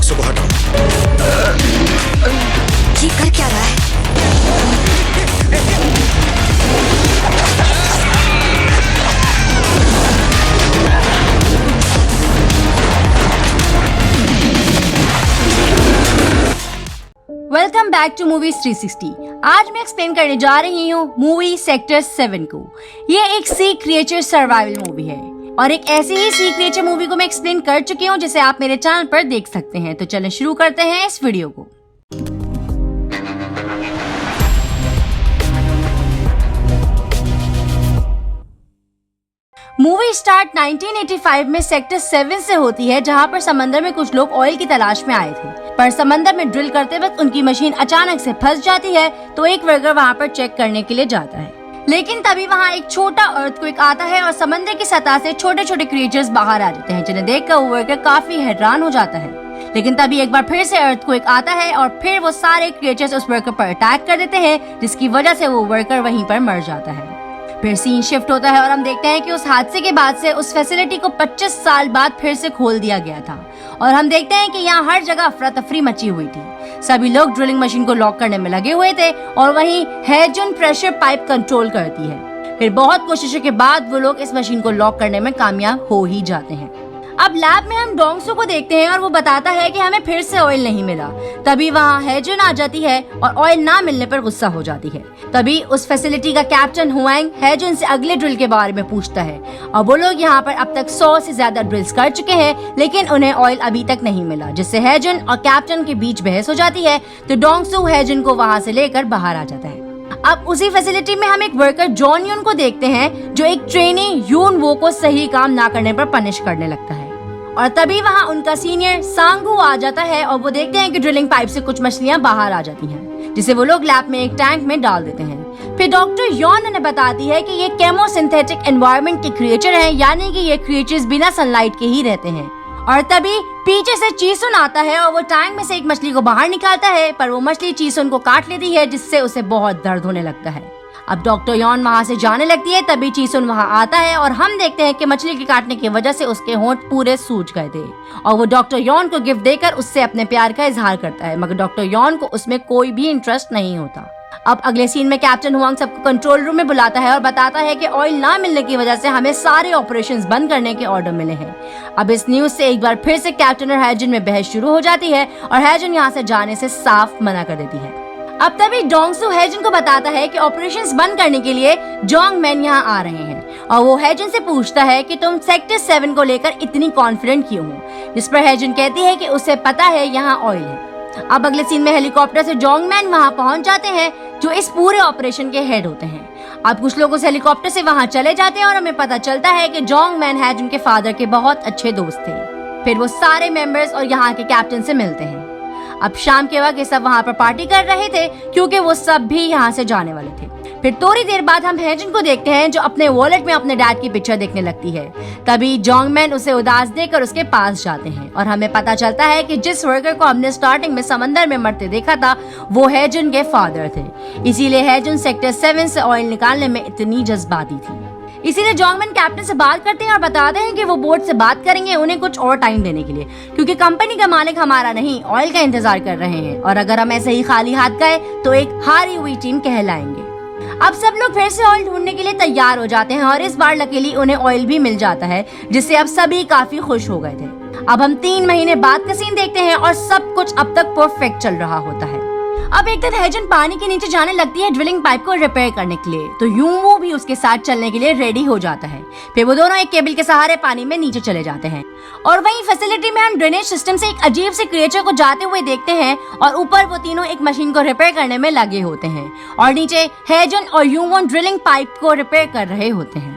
बॉक्सों को हटाओ। ये कर क्या रहा है? Welcome back to Movies 360। आज मैं एक्सप्लेन करने जा रही हूँ मूवी सेक्टर 7 को। ये एक सी क्रिएचर सर्वाइवल मूवी है और एक ऐसी ही सी क्रिएचर मूवी को मैं एक्सप्लेन कर चुकी हूँ जिसे आप मेरे चैनल पर देख सकते हैं। तो चलें शुरू करते हैं इस वीडियो को। मूवी स्टार्ट 1985 में सेक्टर 7 से होती है, जहां पर समंदर में कुछ लोग ऑयल की तलाश में आए थे, पर समंदर में ड्रिल करते वक्त उनकी मशीन अचानक से फंस जाती है। तो एक वर्कर वहां पर चेक करने के लिए जाता है, लेकिन तभी वहां एक छोटा अर्थक्वेक आता है और समंदर की सतह से छोटे छोटे क्रिएचर्स बाहर आ जाते हैं, जिन्हें देखकर वो वर्कर काफी हैरान हो जाता है। लेकिन तभी एक बार फिर से अर्थक्वेक आता है और फिर वो सारे क्रिएचर्स उस वर्कर पर अटैक कर देते हैं, जिसकी वजह से वो वर्कर वहीं पर मर जाता है। फिर सीन शिफ्ट होता है और हम देखते हैं कि उस हादसे के बाद से उस फैसिलिटी को 25 साल बाद फिर से खोल दिया गया था और हम देखते हैं कि यहाँ हर जगह अफरा तफरी मची हुई थी। सभी लोग ड्रिलिंग मशीन को लॉक करने में लगे हुए थे और वहीं हेजुन प्रेशर पाइप कंट्रोल करती है। फिर बहुत कोशिशों के बाद वो लोग इस मशीन को लॉक करने में कामयाब हो ही जाते हैं। अब लैब में हम डोंगसू को देखते हैं और वो बताता है कि हमें फिर से ऑयल नहीं मिला। तभी वहाँ हेजुन आ जाती है और ऑयल ना मिलने पर गुस्सा हो जाती है। तभी उस फैसिलिटी का कैप्टन हुआंग हेजुन से अगले ड्रिल के बारे में पूछता है और वो लोग यहाँ पर अब तक 100 से ज्यादा ड्रिल्स कर चुके हैं, लेकिन उन्हें ऑयल अभी तक नहीं मिला, जिससे हेजुन और कैप्टन के बीच बहस हो जाती है। तो डोंगसू हेजुन को वहाँ से लेकर बाहर आ जाता है। अब उसी फैसिलिटी में हम एक वर्कर जॉन यून को देखते हैं, जो एक ट्रेनी यून वो को सही काम ना करने पर पनिश करने लगता है। और तभी वहाँ उनका सीनियर सांगू आ जाता है और वो देखते हैं कि ड्रिलिंग पाइप से कुछ मछलियाँ बाहर आ जाती हैं, जिसे वो लोग लैब में एक टैंक में डाल देते हैं। फिर डॉक्टर यॉन उन्हें बताती है कि ये केमोसिंथेटिक एनवायरनमेंट के क्रिएचर हैं, यानी कि ये क्रिएचर्स बिना सनलाइट के ही रहते हैं। और तभी पीछे से चीसुन आता है और वो टैंक में से एक मछली को बाहर निकालता है, पर वो मछली चीसुन को काट लेती है, जिससे उसे बहुत दर्द होने लगता है। अब डॉक्टर यॉन वहाँ से जाने लगती है, तभी चीसुन वहाँ आता है और हम देखते हैं कि मछली के काटने की वजह से उसके होंठ पूरे सूज गए थे और वो डॉक्टर यॉन को गिफ्ट देकर उससे अपने प्यार का इजहार करता है, मगर डॉक्टर यॉन को उसमें कोई भी इंटरेस्ट नहीं होता। अब अगले सीन में कैप्टन हुआंग सबको कंट्रोल रूम में बुलाता है और बताता है कि ऑयल ना मिलने की वजह से हमें सारे ऑपरेशंस बंद करने के ऑर्डर मिले हैं। अब इस न्यूज से एक बार फिर से कैप्टन और हेजुन में बहस शुरू हो जाती है और हेजुन यहाँ से जाने से साफ मना कर देती है। अब तभी डोंगसू हेजुन को बताता है कि ऑपरेशंस बंद करने के लिए जोंग मैन यहाँ आ रहे हैं और वो हेजुन से पूछता है कि तुम सेक्टर 7 को लेकर इतनी कॉन्फिडेंट क्यों हो, जिस पर हेजुन कहती है कि उसे पता है यहाँ ऑयल है। अब अगले सीन में हेलीकॉप्टर से जोंग मैन वहाँ पहुँच जाते हैं, जो इस पूरे ऑपरेशन के हेड होते हैं। अब कुछ लोग उस हेलीकॉप्टर से वहाँ चले जाते हैं और हमें पता चलता है कि जोंग मैन हेजुन के फादर के बहुत अच्छे दोस्त थे। फिर वो सारे मेंबर्स और यहाँ के कैप्टन से मिलते हैं। अब शाम के वक्त ये सब वहाँ पर पार्टी कर रहे थे, क्योंकि वो सब भी यहाँ से जाने वाले थे। फिर थोड़ी देर बाद हम हेजुन को देखते हैं, जो अपने वॉलेट में अपने डैड की पिक्चर देखने लगती है। तभी जोंगमैन उसे उदास देकर उसके पास जाते हैं और हमें पता चलता है कि जिस वर्कर को हमने स्टार्टिंग में समंदर में मरते देखा था, वो हेजुन के फादर थे। इसीलिए हेजुन सेक्टर 7 से ऑयल निकालने में इतनी जज्बाती थी। इसीलिए जोंगमैन कैप्टन से बात करते हैं और बताते हैं कि वो बोर्ड से बात करेंगे उन्हें कुछ और टाइम देने के लिए, क्योंकि कंपनी का मालिक हमारा नहीं, ऑयल का इंतजार कर रहे हैं और अगर हम ऐसे ही खाली हाथ गए तो एक हारी हुई टीम कहलाएंगे। अब सब लोग फिर से ऑयल ढूंढने के लिए तैयार हो जाते हैं और इस बार लकीली उन्हें ऑयल भी मिल जाता है, जिससे अब सभी काफी खुश हो गए थे। अब हम 3 महीने बाद का सीन देखते हैं और सब कुछ अब तक परफेक्ट चल रहा होता है। अब एक दिन हेजुन पानी के नीचे जाने लगती है ड्रिलिंग पाइप को रिपेयर करने के लिए, तो यूवो भी उसके साथ चलने के लिए रेडी हो जाता है। फिर वो दोनों एक केबल के सहारे पानी में नीचे चले जाते हैं और वहीं फैसिलिटी में हम ड्रेनेज सिस्टम से एक अजीब से क्रिएचर को जाते हुए देखते हैं और ऊपर वो तीनों एक मशीन को रिपेयर करने में लगे होते हैं और नीचे हेजुन और यूवो ड्रिलिंग पाइप को रिपेयर कर रहे होते हैं।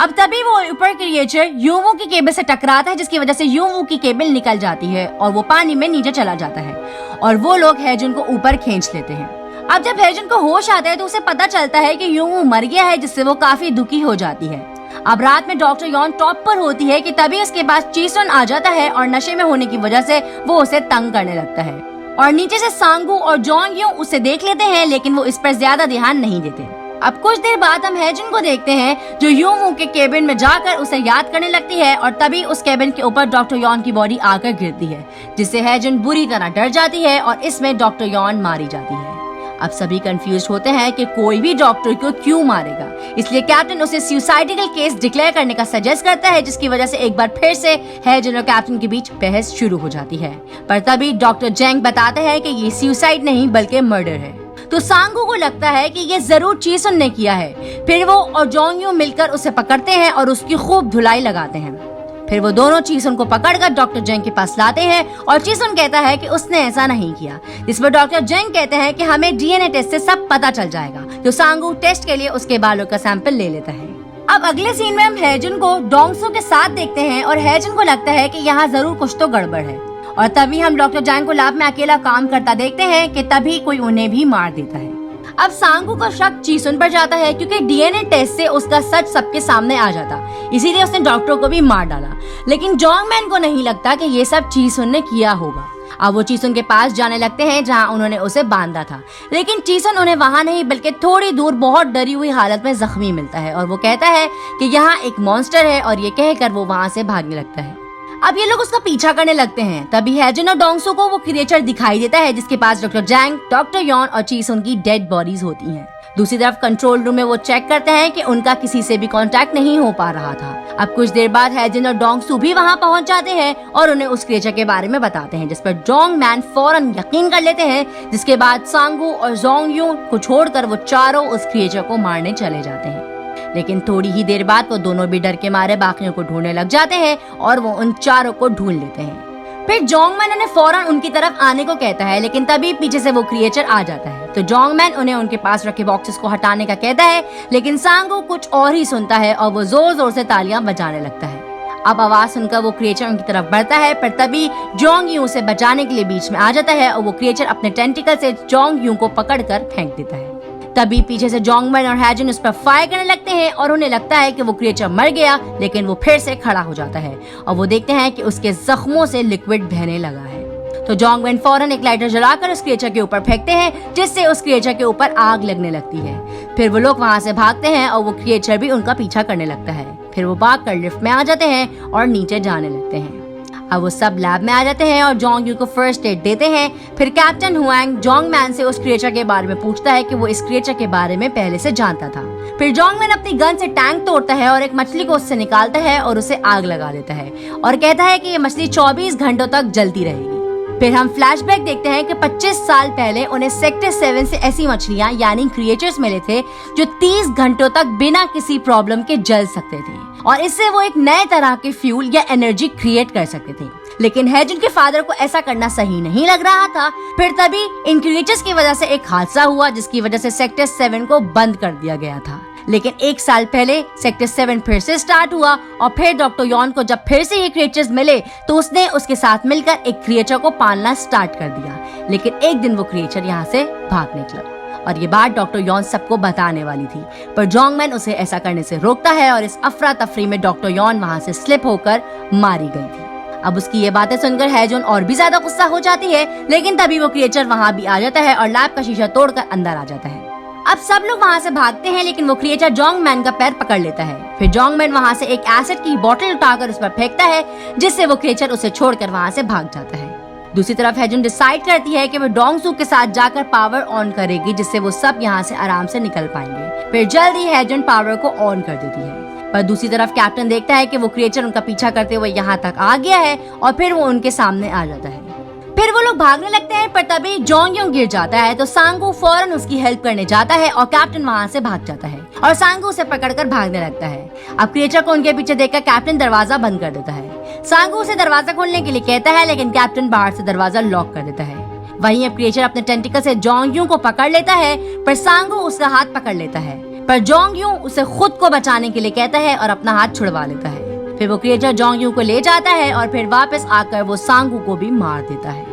अब तभी वो ऊपर क्रिएचर यूवो की केबल से टकराता है, जिसकी वजह से यूवो की केबल निकल जाती है और वो पानी में नीचे चला जाता है और वो लोग हेजुन को ऊपर खींच लेते हैं। अब जब हेजुन को होश आता है तो उसे पता चलता है कि यूवो मर गया है, जिससे वो काफी दुखी हो जाती है। अब रात में डॉक्टर यॉन टॉप पर होती है कि तभी उसके पास चीसन आ जाता है और नशे में होने की वजह से वो उसे तंग करने लगता है और नीचे से सांगू और जोंग यूं उसे देख लेते हैं, लेकिन वो इस पर ज्यादा ध्यान नहीं देते। अब कुछ देर बाद हम हैजन को देखते हैं जो यूं वू के केबिन में जाकर उसे याद करने लगती है और तभी उस केबिन के ऊपर डॉक्टर यॉन की बॉडी आकर गिरती है, जिससे हैजन बुरी तरह डर जाती है और इसमें डॉक्टर यॉन मारी जाती है। अब सभी कंफ्यूज होते हैं कि कोई भी डॉक्टर को क्यों मारेगा, इसलिए कैप्टन उसे सुसाइडल केस डिक्लेयर करने का सजेस्ट करता है, जिसकी वजह से एक बार फिर से हैजन और कैप्टन के बीच बहस शुरू हो जाती है। पर तभी डॉक्टर जेंग बताते हैं कि ये सुसाइड नहीं बल्कि मर्डर है। तो सांगू को लगता है कि ये जरूर चीसन ने किया है। फिर वो और जोंग यूं मिलकर उसे पकड़ते हैं और उसकी खूब धुलाई लगाते हैं। फिर वो दोनों चीसन को पकड़कर डॉक्टर जेंग के पास लाते हैं और चीसन कहता है कि उसने ऐसा नहीं किया, जिस पर डॉक्टर जेंग कहते हैं कि हमें डीएनए टेस्ट से सब पता चल जाएगा। तो सांगू टेस्ट के लिए उसके बालों का सैंपल ले लेता है। अब अगले सीन में हम हैजन को डोंगसू के साथ देखते हैं और हैजन को लगता है कि यहाँ जरूर कुछ तो गड़बड़ है और तभी हम डॉक्टर जेंग को लैब में अकेला काम करता देखते हैं कि तभी कोई उन्हें भी मार देता है। अब सांगू का शक चीसुन पर जाता है क्योंकि डीएनए टेस्ट से उसका सच सबके सामने आ जाता, इसीलिए उसने डॉक्टर को भी मार डाला। लेकिन जोंगमैन को नहीं लगता कि ये सब चीसुन ने किया होगा। अब वो चीसुन के पास जाने लगते हैं जहां उन्होंने उसे बांधा था, लेकिन चीसन उन्हें वहां नहीं बल्कि थोड़ी दूर बहुत डरी हुई हालत में जख्मी मिलता है और वो कहता है कि यहाँ एक मॉन्स्टर है और ये कहकर वो वहां से भागने लगता है। अब ये लोग उसका पीछा करने लगते हैं। तभी हैजन और डोंगसू को वो क्रिएचर दिखाई देता है जिसके पास डॉक्टर जेंग, डॉक्टर यॉन और चीसुन की डेड बॉडीज होती हैं। दूसरी तरफ कंट्रोल रूम में वो चेक करते हैं कि उनका किसी से भी कांटेक्ट नहीं हो पा रहा था। अब कुछ देर बाद हैजन और डोंगसू भी वहां पहुंच जाते हैं और उन्हें उस क्रिएचर के बारे में बताते हैं, जिस पर जोंगमैन फौरन यकीन कर लेते हैं, जिसके बाद सांगू और जोंगयू को छोड़कर वो चारों उस क्रिएचर को मारने चले जाते हैं। लेकिन थोड़ी ही देर बाद वो दोनों भी डर के मारे बाकियों को ढूंढने लग जाते हैं और वो उन चारों को ढूंढ लेते हैं। फिर जोंगमैन उन्हें फौरन उनकी तरफ आने को कहता है, लेकिन तभी पीछे से वो क्रिएचर आ जाता है। तो जोंगमैन उन्हें उनके पास रखे बॉक्सेस को हटाने का कहता है, लेकिन सांगू कुछ और ही सुनता है और वो जोर जोर से तालियां बजाने लगता है। अब आवाज सुनकर वो क्रिएचर उनकी तरफ बढ़ता है, पर तभी जोंगयू उसे बचाने के लिए बीच में आ जाता है और वो क्रिएचर अपने टेंटिकल से जोंगयू को पकड़कर फेंक देता है। तभी पीछे से जोंगमैन और हैजन उस पर फायर करने लगते हैं और उन्हें लगता है कि वो क्रिएचर मर गया, लेकिन वो फिर से खड़ा हो जाता है और वो देखते हैं कि उसके जख्मों से लिक्विड बहने लगा है। तो जोंगमैन फौरन एक लाइटर जलाकर उस क्रिएचर के ऊपर फेंकते हैं, जिससे उस क्रिएचर के ऊपर आग लगने लगती है। फिर वो लोग वहां से भागते हैं और वो क्रिएचर भी उनका पीछा करने लगता है। फिर वो भागकर लिफ्ट में आ जाते हैं और नीचे जाने लगते हैं। अब वो सब लैब में आ जाते हैं और जोंगयू को फर्स्ट एड देते हैं। फिर कैप्टन हुआंग जोंगमैन से उस क्रिएचर के बारे में पूछता है कि वो इस क्रिएचर के बारे में पहले से जानता था। फिर जोंगमैन अपनी गन से टैंक तोड़ता है और एक मछली को उससे निकालता है और उसे आग लगा देता है और कहता है कि ये मछली 24 घंटों तक जलती रहेगी। फिर हम फ्लैशबैक देखते हैं कि 25 साल पहले उन्हें सेक्टर 7 से ऐसी मछलियां यानी क्रिएचर्स मिले थे जो 30 घंटों तक बिना किसी प्रॉब्लम के जल सकते थे और इससे वो एक नए तरह के फ्यूल या एनर्जी क्रिएट कर सकते थे। लेकिन हैजन के फादर को ऐसा करना सही नहीं लग रहा था। फिर तभी इन क्रिएचर्स की वजह से एक हादसा हुआ, जिसकी वजह से सेक्टर 7 को बंद कर दिया गया था। लेकिन एक साल पहले सेक्टर 7 फिर से स्टार्ट हुआ और फिर डॉक्टर यॉन को जब फिर से ये क्रिएचर्स मिले तो उसने उसके साथ मिलकर एक क्रिएचर को पालना स्टार्ट कर दिया। लेकिन एक दिन वो क्रिएचर यहाँ से भाग निकला और ये बात डॉक्टर यॉन सबको बताने वाली थी, पर जोंगमैन उसे ऐसा करने से रोकता है और इस अफरा तफरी में डॉक्टर यॉन वहाँ से स्लिप होकर मारी गई थी। अब उसकी ये बातें सुनकर हैजन और भी ज्यादा गुस्सा हो जाती है, लेकिन तभी वो क्रिएचर वहाँ भी आ जाता है और लैब का शीशा तोड़कर अंदर आ जाता है। अब सब लोग वहाँ से भागते हैं, लेकिन वो क्रिएचर जोंगमैन का पैर पकड़ लेता है। फिर जोंगमैन वहाँ से एक एसिड की बोतल उठाकर उस पर फेंकता है, जिससे वो क्रिएचर उसे छोड़कर वहाँ से भाग जाता है। दूसरी तरफ हैजन डिसाइड करती है कि वो डोंगसू के साथ जाकर पावर ऑन करेगी, जिससे वो सब यहाँ से आराम से निकल पाएंगे। फिर जल्दी हैजन पावर को ऑन कर देती है। पर दूसरी तरफ कैप्टन देखता है कि वो क्रिएचर उनका पीछा करते हुए यहाँ तक आ गया है और फिर वो उनके सामने आ जाता है। फिर वो लोग भागने लगते हैं, पर तभी जोंगयू गिर जाता है तो सांगू फौरन उसकी हेल्प करने जाता है और कैप्टन वहाँ से भाग जाता है और सांगू उसे पकड़कर भागने लगता है। अब क्रिएचर को उनके पीछे देखकर कैप्टन दरवाजा बंद कर देता है। सांगू उसे दरवाजा खोलने के लिए कहता है, लेकिन कैप्टन बाहर से दरवाजा लॉक कर देता है। वहीं अब क्रिएचर अपने टेंटिकल से जोंगयू को पकड़ लेता है, पर सांगू उसका हाथ पकड़ लेता है, पर जोंगयू उसे खुद को बचाने के लिए कहता है और अपना हाथ छुड़वा लेता है। फिर वो क्रिएचर जोंगयू को ले जाता है और फिर वापस आकर वो सांगू को भी मार देता है।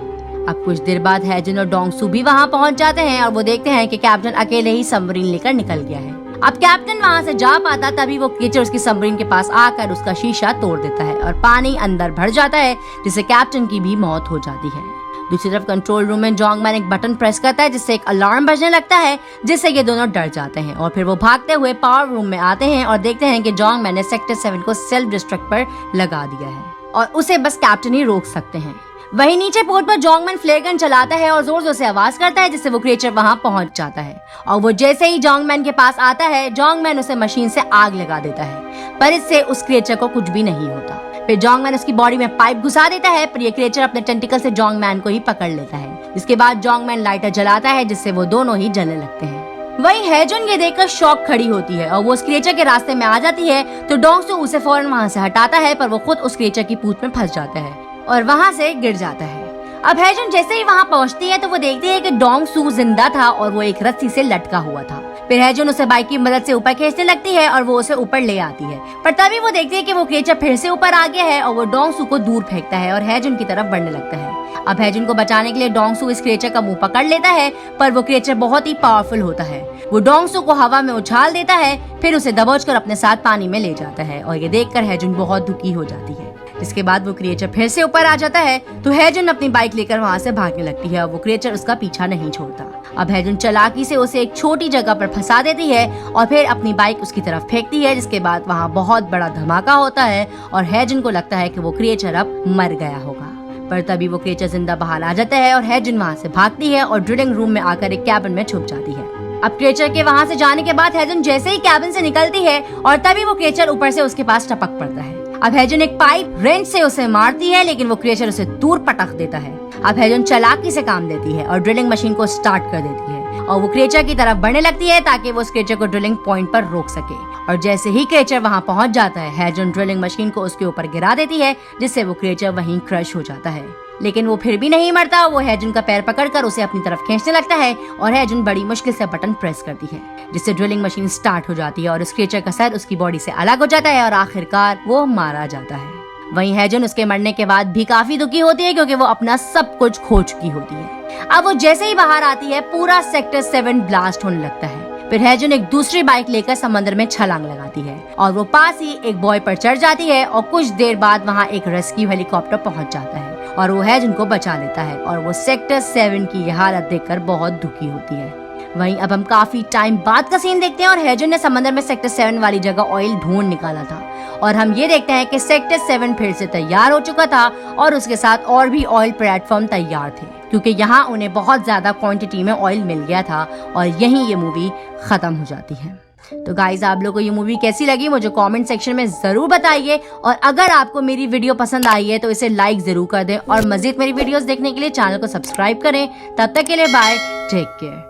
अब कुछ देर बाद हैजन और डोंगसू भी वहाँ पहुँच जाते हैं और वो देखते हैं कि कैप्टन अकेले ही सबमरीन लेकर निकल गया है। अब कैप्टन वहाँ से जा पाता तभी वो क्रिएचर उसकी सबमरीन के पास आकर उसका शीशा तोड़ देता है और पानी अंदर भर जाता है, जिससे कैप्टन की भी मौत हो जाती है। दूसरी तरफ कंट्रोल रूम में जोंगमैन एक बटन प्रेस करता है जिससे एक अलार्म बजने लगता है, जिससे ये दोनों डर जाते हैं और फिर वो भागते हुए पावर रूम में आते हैं और देखते हैं कि जोंगमैन ने सेक्टर 7 को सेल्फ डिस्ट्रक्ट पर लगा दिया है और उसे बस कैप्टन ही रोक सकते हैं। वहीं नीचे पोर्ट पर जोंगमैन फ्लेयर गन चलाता है और जोर जोर से आवाज करता है, जिससे वो क्रिएचर वहां पहुंच जाता है और वो जैसे ही जोंगमैन के पास आता है, जोंगमैन उसे मशीन से आग लगा देता है, पर इससे उस क्रिएचर को कुछ भी नहीं होता। फिर जोंगमैन उसकी बॉडी में पाइप घुसा देता है, पर ये क्रिएचर अपने टेंटिकल से जोंगमैन को ही पकड़ लेता है। इसके बाद जोंगमैन लाइटर जलाता है, जिससे वो दोनों ही जलने लगते हैं। वहीं हेजुन ये देखकर शॉक खड़ी होती है और वो उस क्रिएचर के रास्ते में आ जाती है, तो डोंगसू उसे फौरन वहां से हटाता है, पर वो खुद उस क्रिएचर की पूंछ में फंस जाता है और वहां से गिर जाता है। अब हेजुन जैसे ही वहां पहुंचती है तो वो देखती है कि डोंगसू जिंदा था और वो एक रस्सी से लटका हुआ था। फिर हेजुन उसे बाइक की मदद से ऊपर खींचने लगती है और वो उसे ऊपर ले आती है, पर तभी वो देखती है कि वो क्रिएचर फिर से ऊपर आ गया है और वो डोंगसू को दूर फेंकता है और हेजुन की तरफ बढ़ने लगता है। अब हेजुन को बचाने के लिए डोंगसू इस क्रिएचर का मुंह पकड़ लेता है, पर वो क्रिएचर बहुत ही पावरफुल होता है। वो डोंगसू को हवा में उछाल देता है, फिर उसे दबोचकर अपने साथ पानी में ले जाता है और ये देखकर हेजुन बहुत दुखी हो जाती है। जिसके बाद वो क्रिएचर फिर से ऊपर आ जाता है, तो हेजुन अपनी बाइक लेकर वहाँ से भागने लगती है और वो क्रिएचर उसका पीछा नहीं छोड़ता। अब हेजुन चालाकी से उसे एक छोटी जगह पर फंसा देती है और फिर अपनी बाइक उसकी तरफ फेंकती है, जिसके बाद वहाँ बहुत बड़ा धमाका होता है और हेजुन को लगता है कि वो क्रिएचर अब मर गया होगा। पर तभी वो क्रिएचर जिंदा बाहर आ जाता है और हेजुन वहाँ से भागती है और ड्रिलिंग रूम में आकर एक कैबिन में छुप जाती है। अब क्रिएचर के वहाँ से जाने के बाद हेजुन जैसे ही कैबिन से निकलती है और तभी वो क्रिएचर ऊपर से उसके पास टपक पड़ता है। अब हेजुन एक पाइप रेंच से उसे मारती है, लेकिन वो क्रिएचर उसे दूर पटक देता है। अब हेजुन चालाकी से काम देती है और ड्रिलिंग मशीन को स्टार्ट कर देती है और वो क्रिएचर की तरफ बढ़ने लगती है ताकि वो उस क्रिएचर को ड्रिलिंग पॉइंट पर रोक सके। और जैसे ही क्रिएचर वहां पहुंच जाता है, हेजुन ड्रिलिंग मशीन को उसके ऊपर गिरा देती है, जिससे वो क्रिएचर वहीं क्रश हो जाता है। लेकिन वो फिर भी नहीं मरता। वो हेजुन का पैर पकड़कर उसे अपनी तरफ खींचने लगता है और हेजुन बड़ी मुश्किल से बटन प्रेस करती है, जिससे ड्रिलिंग मशीन स्टार्ट हो जाती है और उस क्रिएचर का सर उसकी बॉडी से अलग हो जाता है और आखिरकार वो मारा जाता है। वहीं हेजुन उसके मरने के बाद भी काफी दुखी होती है, क्योंकि वो अपना सब कुछ खो चुकी होती है। अब वो जैसे ही बाहर आती है, पूरा सेक्टर 7 ब्लास्ट होने लगता है। फिर हेजुन एक दूसरी बाइक लेकर समंदर में छलांग लगाती है और वो पास ही एक बॉय पर चढ़ जाती है और कुछ देर बाद वहाँ एक रेस्क्यू हेलीकॉप्टर पहुँच जाता है और वो हेजुन को बचा लेता है और वो सेक्टर 7 की ये हालत देखकर बहुत दुखी होती है। वहीं अब हम काफी टाइम बाद का सीन देखते हैं और हेजुन ने समंदर में सेक्टर 7 वाली जगह ऑयल ढूंढ निकाला था और हम ये देखते हैं कि सेक्टर 7 फिर से तैयार हो चुका था और उसके साथ और भी ऑयल प्लेटफॉर्म तैयार थे, क्योंकि यहाँ उन्हें बहुत ज्यादा क्वांटिटी में ऑयल मिल गया था और यहीं ये मूवी खत्म हो जाती है। तो गाइज, आप लोगों को ये मूवी कैसी लगी मुझे कमेंट सेक्शन में जरूर बताइए और अगर आपको मेरी वीडियो पसंद आई है तो इसे लाइक जरूर कर दें और मजीद मेरी वीडियोस देखने के लिए चैनल को सब्सक्राइब करें। तब तक के लिए बाय, टेक केयर।